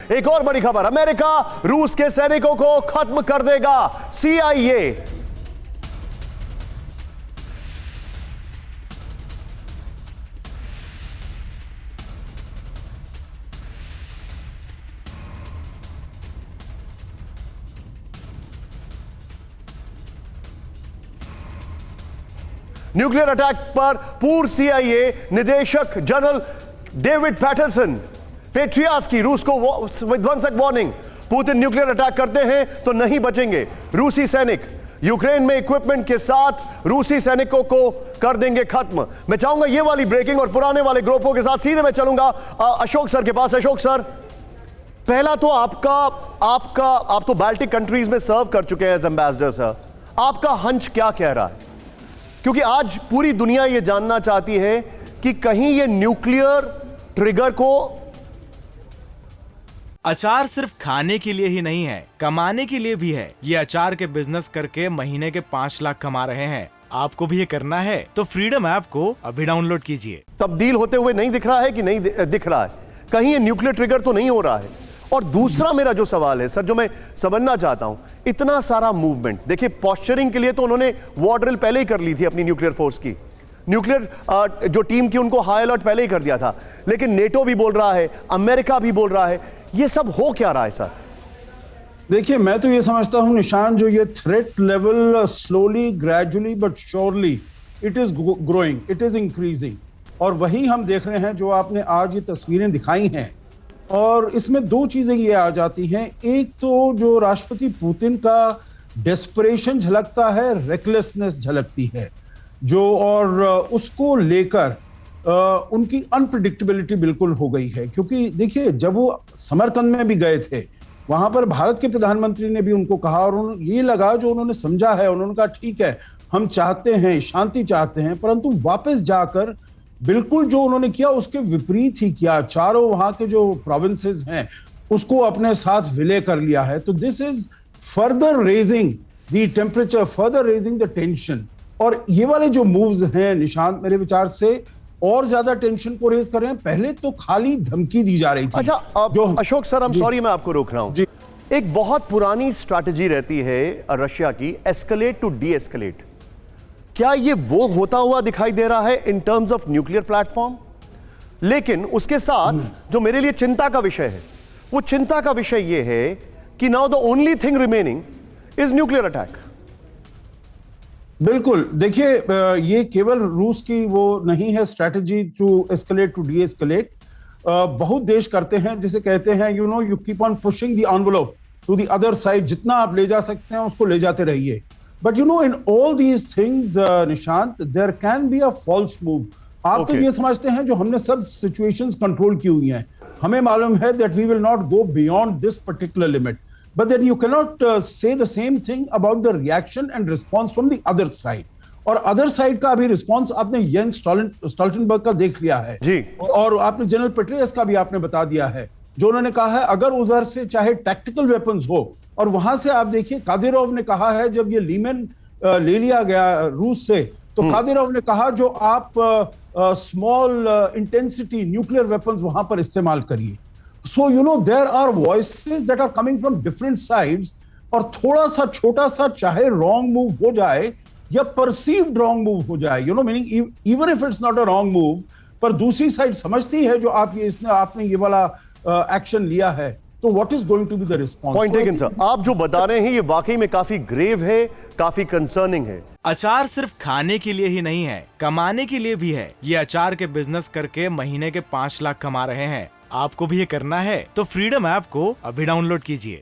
एक और बड़ी खबर, अमेरिका रूस के सैनिकों को खत्म कर देगा। CIA न्यूक्लियर अटैक पर पूर्व CIA निदेशक जनरल डेविड पैटरसन पेट्रियास की रूस को विध्वंसक वार्निंग। पुतिन न्यूक्लियर अटैक करते हैं तो नहीं बचेंगे रूसी सैनिक। यूक्रेन में इक्विपमेंट के साथ रूसी सैनिकों को कर देंगे खत्म। मैं चाहूंगा ये वाली ब्रेकिंग और पुराने वाले ग्रुपों के साथ सीधे मैं चलूंगा अशोक सर के पास। अशोक सर, पहला तो आप तो बाल्टिक कंट्रीज में सर्व कर चुके हैं एज एम्बेसडर सर, आपका हंच क्या कह रहा है? क्योंकि आज पूरी दुनिया यह जानना चाहती है कि कहीं ये न्यूक्लियर ट्रिगर को अचार सिर्फ खाने के लिए ही नहीं है, कमाने के लिए भी है। ये अचार के बिजनेस करके महीने के 5 लाख कमा रहे हैं। आपको भी ये करना है तो फ्रीडम ऐप को अभी डाउनलोड कीजिए। तब्दील होते हुए नहीं दिख रहा है कि नहीं दिख रहा है? कहीं ये न्यूक्लियर ट्रिगर तो नहीं हो रहा है? और दूसरा मेरा जो सवाल है सर, जो मैं समझना चाहता हूं, इतना सारा मूवमेंट, देखिए पोस्चरिंग के लिए तो उन्होंने वॉर ड्रिल पहले ही कर ली थी अपनी न्यूक्लियर फोर्स की, न्यूक्लियर जो टीम की उनको हाई अलर्ट पहले ही कर दिया था, लेकिन नेटो भी बोल रहा है, अमेरिका भी बोल रहा है, ये सब हो क्या रहा है सर? देखिए, मैं तो ये समझता हूं निशान, जो ये threat level slowly gradually but surely it is growing, it is increasing. और वही हम देख रहे हैं जो आपने आज ये तस्वीरें दिखाई हैं। और इसमें दो चीजें ये आ जाती हैं। एक तो जो राष्ट्रपति पुतिन का डेस्परेशन झलकता है, रेकलेसनेस झलकती है जो, और उसको लेकर उनकी अनप्रिडिक्टेबिलिटी बिल्कुल हो गई है। क्योंकि देखिए, जब वो समरकंद में भी गए थे, वहां पर भारत के प्रधानमंत्री ने भी उनको कहा, और ये लगा जो उन्होंने समझा है, उन्होंने कहा ठीक है हम चाहते हैं, शांति चाहते हैं, परंतु वापस जाकर बिल्कुल जो उन्होंने किया उसके विपरीत ही किया। चारों वहां के जो प्रोविंसेस हैं उसको अपने साथ विलय कर लिया है। तो this is further raising the temperature, further raising the tension. और ये वाले जो मूव्स हैं निशांत, मेरे विचार से और ज्यादा टेंशन को रेज कर रहे हैं। पहले तो खाली धमकी दी जा रही थी। अच्छा, जो अशोक सर, I'm सॉरी मैं आपको रोक रहा हूं। एक बहुत पुरानी स्ट्रैटेजी रहती है रशिया की, एस्केलेट टू डी एस्केलेट। क्या ये वो होता हुआ दिखाई दे रहा है in terms of nuclear platform? लेकिन उसके साथ जो मेरे लिए चिंता का विषय है, वो चिंता का विषय ये है कि now the only thing remaining is nuclear attack. बिल्कुल, देखिए, ये केवल रूस की वो नहीं है स्ट्रैटेजी टू एस्केलेट टू डी एस्केलेट। बहुत देश करते हैं, जिसे कहते हैं you keep on pushing the envelope to the other side. जितना आप ले जा सकते हैं उसको ले जाते रहिए। But in all these things Nishant, there can be a false move. आप तो ये समझते हैं जो हमने सब सिचुएशंस कंट्रोल की हुई हैं, हमें मालूम है that we will not go beyond this particular limit, but then you cannot say the same thing about the reaction and response from the other side. और अदर साइड का अभी रिस्पॉन्स आपने येंस स्टोल्टनबर्ग का देख लिया है जी, और आपने जनरल पेट्रियस का भी आपने बता दिया है, जो उन्होंने कहा है अगर उधर से चाहे टैक्टिकल वेपन्स हो, और वहां से आप देखिए कादिरोव ने कहा है जब ये लीमन ले लिया गया रूस से, तो कादिरोव ने कहा जो आप स्मॉल इंटेंसिटी न्यूक्लियर वेपन्स वहां पर इस्तेमाल करिए। So there are voices that are coming from different sides, और थोड़ा सा छोटा सा चाहे रॉन्ग मूव हो जाए या परसीव्ड रॉन्ग मूव हो जाए, meaning even if it's not a wrong move, पर दूसरी साइड समझती है जो आपने ये वाला एक्शन लिया है, तो what is going to be the response? Point taken sir. आप जो बता रहे हैं ये वाकई में काफी ग्रेव है, काफी कंसर्निंग है। अचार सिर्फ खाने के लिए ही नहीं है, कमाने के लिए भी है। ये अचार के बिजनेस करके महीने के 5 लाख कमा रहे हैं। आपको भी ये करना है तो फ्रीडम ऐप को अभी डाउनलोड कीजिए।